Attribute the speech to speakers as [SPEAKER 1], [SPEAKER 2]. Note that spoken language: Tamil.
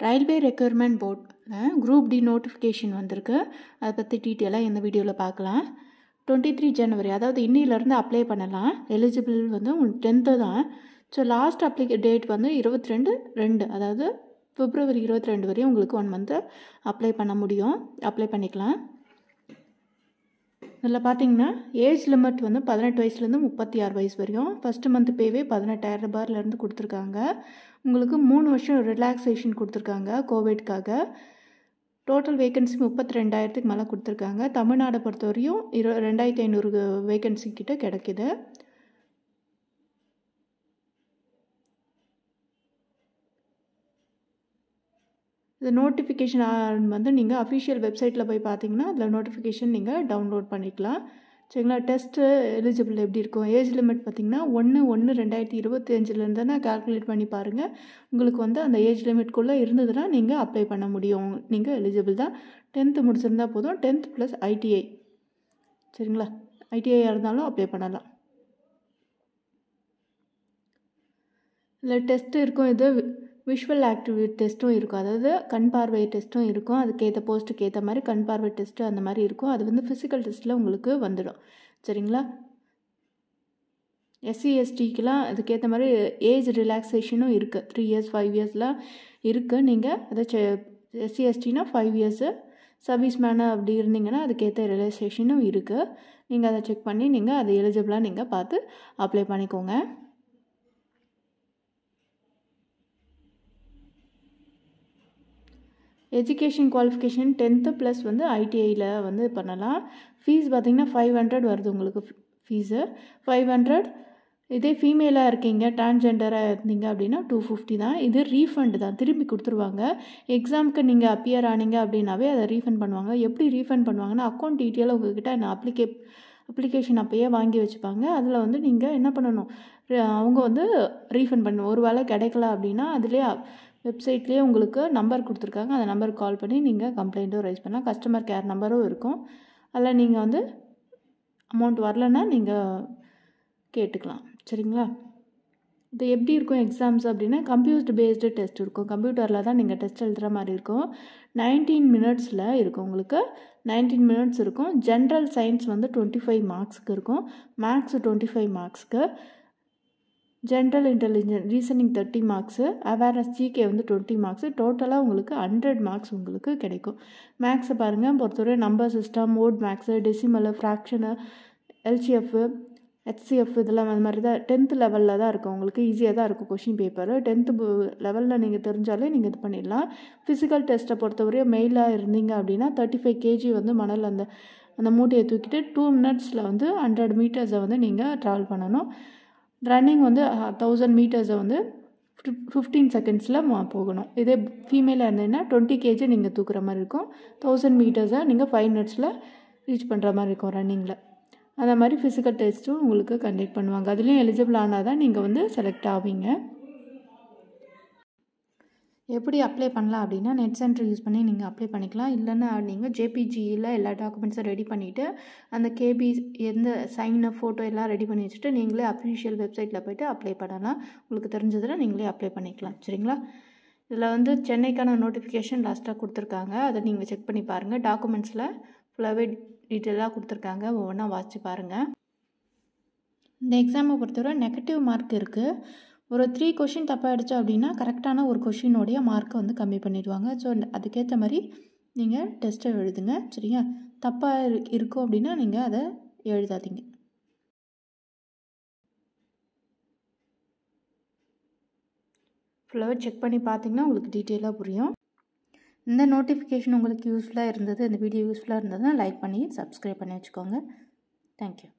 [SPEAKER 1] ரயில்வே ரெக்யர்மெண்ட் போர்டில் குரூப் டி நோட்டிஃபிகேஷன் வந்திருக்கு. அதை பற்றி டீட்டெயிலாக இந்த வீடியோவில் பார்க்கலாம். 23 ஜனவரி, அதாவது இன்னிலேருந்து அப்ளை பண்ணலாம். எலிஜிபிள் வந்து உங்களுக்கு 10th தான். ஸோ லாஸ்ட் டேட் வந்து 22/2, அதாவது பிப்ரவரி 22 வரையும் உங்களுக்கு 1 மந்த்து அப்ளை பண்ண முடியும். அப்ளை பண்ணிக்கலாம். இதில் பார்த்தீங்கன்னா ஏஜ் லிமிட் வந்து 18 வயசுலேருந்து 36 வயசு வரையும். ஃபஸ்ட்டு மந்த் பேவே 18,000 ரூபாயிலேருந்து கொடுத்துருக்காங்க. உங்களுக்கு 3 வருஷம் ரிலாக்ஸேஷன் கொடுத்துருக்காங்க கோவிட்காக. டோட்டல் வேகன்சி 32,000க்கு மேலே கொடுத்துருக்காங்க. தமிழ்நாடை பொறுத்தவரையும் 2,500 வேகன்சி கிட்ட கிடைக்குது. இந்த நோட்டிஃபிகேஷன் வந்து நீங்கள் அஃபிஷியல் வெப்சைட்டில் போய் பார்த்தீங்கன்னா அதில் நோட்டிஃபிகேஷன் நீங்கள் டவுன்லோட் பண்ணிக்கலாம். சரிங்களா? டெஸ்ட்டு எலிஜிபிள் எப்படி இருக்கும்? ஏஜ் லிமிட் பார்த்திங்கன்னா 1/1/2025 தானே கால்குலேட் பண்ணி பாருங்கள். உங்களுக்கு வந்து அந்த ஏஜ் லிமிட்குள்ளே இருந்ததுன்னா நீங்கள் அப்ளை பண்ண முடியும். நீங்கள் எலிஜிபிள் தான். 10th முடிச்சிருந்தால் போதும். 10th + ITI. சரிங்களா? ITI இருந்தாலும் அப்ளை பண்ணலாம். இதில் டெஸ்ட்டு இருக்கும். இது விஷுவல் ஆக்டிவிட்டி டெஸ்ட்டும் இருக்கும். அதாவது கண் பார்வை டெஸ்ட்டும் இருக்கும். அதுக்கேற்ற போஸ்ட்டுக்கு ஏற்ற மாதிரி கண் பார்வை டெஸ்ட்டு அந்த மாதிரி இருக்கும். அது வந்து ஃபிசிக்கல் டெஸ்ட்டில் உங்களுக்கு வந்துடும். சரிங்களா? SC STக்கெலாம் அதுக்கேற்ற மாதிரி ஏஜ் ரிலாக்ஸேஷனும் இருக்குது. 3 இயர்ஸ் 5 இயர்ஸ்லாம் இருக்குது. நீங்கள் அதை SC STனா 5 இயர்ஸு, சர்வீஸ் மேனு அப்படி இருந்தீங்கன்னா அதுக்கேற்ற ரிலாக்ஸேஷனும் இருக்குது. நீங்கள் அதை செக் பண்ணி நீங்கள் அது எலிஜிபிளாக நீங்கள் பார்த்து அப்ளை பண்ணிக்கோங்க. எஜுகேஷன் குவாலிஃபிகேஷன் 10th + வந்து ITIயில் வந்து பண்ணலாம். ஃபீஸ் பார்த்திங்கன்னா 500 வருது உங்களுக்கு ஃபீஸு. 500. இதே ஃபீமேலாக இருக்கீங்க, டிரான்ஸ்ஜெண்டராக இருந்தீங்க அப்படின்னா 250 தான். இது ரீஃபண்ட் தான், திருப்பி கொடுத்துருவாங்க. எக்ஸாமுக்கு நீங்கள் அப்பியர் ஆனீங்க அப்படின்னாவே அதை ரீஃபண்ட் பண்ணுவாங்க. எப்படி ரீஃபண்ட் பண்ணுவாங்கன்னா அக்கௌண்ட் டீட்டெயிலாக உங்கள்கிட்ட அப்ளிகேஷன் அப்போயே வாங்கி வச்சுப்பாங்க. அதில் வந்து நீங்கள் என்ன பண்ணணும், அவங்க வந்து ரீஃபண்ட் பண்ணணும். ஒரு வேளை கிடைக்கல அப்படின்னா அதுலேயே வெப்சைட்லேயே உங்களுக்கு நம்பர் கொடுத்துருக்காங்க. அந்த நம்பருக்கு கால் பண்ணி நீங்கள் கம்ப்ளைண்ட்டும் ரைஸ் பண்ணலாம். கஸ்டமர் கேர் நம்பரும் இருக்கும். அதில் நீங்கள் வந்து அமௌண்ட் வரலன்னா நீங்கள் கேட்டுக்கலாம். சரிங்களா? இது எப்படி இருக்கும் எக்ஸாம்ஸ் அப்படின்னா கம்ப்யூட்டர் பேஸ்டு டெஸ்ட் இருக்கும். கம்ப்யூட்டரில் தான் நீங்கள் டெஸ்ட் எழுதுகிற மாதிரி இருக்கும். 19 மினிட்ஸில் இருக்கும். உங்களுக்கு 19 மினிட்ஸ் இருக்கும். ஜென்ரல் சயின்ஸ் வந்து 25 மார்க்ஸ்க்கு இருக்கும். மேக்ஸ் 25 மார்க்ஸ்க்கு. General intelligence reasoning 30 marks. Awareness GK வந்து 20 மார்க்ஸு. டோட்டலாக உங்களுக்கு 100 மார்க்ஸ் உங்களுக்கு கிடைக்கும். மேக்ஸை பாருங்கள் பொறுத்தவரை number system, mode maths, decimal, fraction, LCF, HCF இதெல்லாம் அந்த மாதிரி தான் 10th லெவலில் தான் இருக்கும். உங்களுக்கு ஈஸியாக தான் இருக்கும் கொஷின் பேப்பரு. 10th லெவலில் நீங்கள் தெரிஞ்சாலே நீங்கள் இது பண்ணிடலாம். ஃபிசிக்கல் டெஸ்ட்டை பொறுத்தவரையும் மெயிலாக இருந்தீங்க அப்படின்னா 35 kg வந்து மணல் அந்த மூட்டையை தூக்கிட்டு 2 மினிட்ஸில் வந்து 100 மீட்டர்ஸை வந்து நீங்கள் ட்ராவல் பண்ணணும். ரன்னிங் வந்து 1000 மீட்டர்ஸை வந்து 15 செகண்ட்ஸில் போகணும். இதே ஃபீமேலாக இருந்தீங்கன்னா 20 kg நீங்கள் தூக்குற மாதிரி இருக்கும். 1000 மீட்டர்ஸை நீங்கள் 5 மினிட்ஸில் ரீச் பண்ணுற மாதிரி இருக்கும் ரன்னிங்கில். அந்த மாதிரி ஃபிசிக்கல் டெஸ்ட்டும் உங்களுக்கு கண்டக்ட் பண்ணுவாங்க. அதுலேயும் எலிஜிபிள் ஆனால் தான் நீங்கள் வந்து செலக்ட் ஆவீங்க. எப்படி அப்ளை பண்ணலாம் அப்படின்னா நெட் சென்டர் யூஸ் பண்ணி நீங்கள் அப்ளை பண்ணிக்கலாம். இல்லைன்னா நீங்கள் JPGயில் எல்லா டாக்குமெண்ட்ஸும் ரெடி பண்ணிவிட்டு அந்த KB எந்த சைனு ஃபோட்டோ எல்லாம் ரெடி பண்ணி வச்சுட்டு நீங்களே அஃபிஷியல் வெப்சைட்டில் போய்ட்டு அப்ளை பண்ணலாம். உங்களுக்கு தெரிஞ்சதில் நீங்களே அப்ளை பண்ணிக்கலாம். சரிங்களா? இதில் வந்து சென்னைக்கான நோட்டிஃபிகேஷன் லாஸ்ட்டாக கொடுத்துருக்காங்க. அதை நீங்கள் செக் பண்ணி பாருங்கள். டாக்குமெண்ட்ஸில் ஃபுல்லாகவே டீட்டெயிலாக கொடுத்துருக்காங்க. ஒவ்வொன்றா வாசித்து பாருங்கள். இந்த எக்ஸாமை பொறுத்தவரை நெகட்டிவ் மார்க் இருக்குது. ஒரு 3 கொஷின் தப்பாகிடுச்சு அப்படின்னா கரெக்டான ஒரு கொஷினோடைய மார்க்கை வந்து கம்மி பண்ணிடுவாங்க. ஸோ அதுக்கேற்ற மாதிரி நீங்கள் டெஸ்ட்டை எழுதுங்க. சரியா? தப்பாக இருக்கும் அப்படின்னா நீங்கள் அதை எழுதாதீங்க. ஃபுல்லாகவே செக் பண்ணி பார்த்தீங்கன்னா உங்களுக்கு டீட்டெயிலாக புரியும். இந்த நோட்டிஃபிகேஷன் உங்களுக்கு யூஸ்ஃபுல்லாக இருந்தது, இந்த வீடியோ யூஸ்ஃபுல்லாக இருந்ததுன்னா லைக் பண்ணி சப்ஸ்கிரைப் பண்ணி வச்சுக்கோங்க. தேங்க்யூ.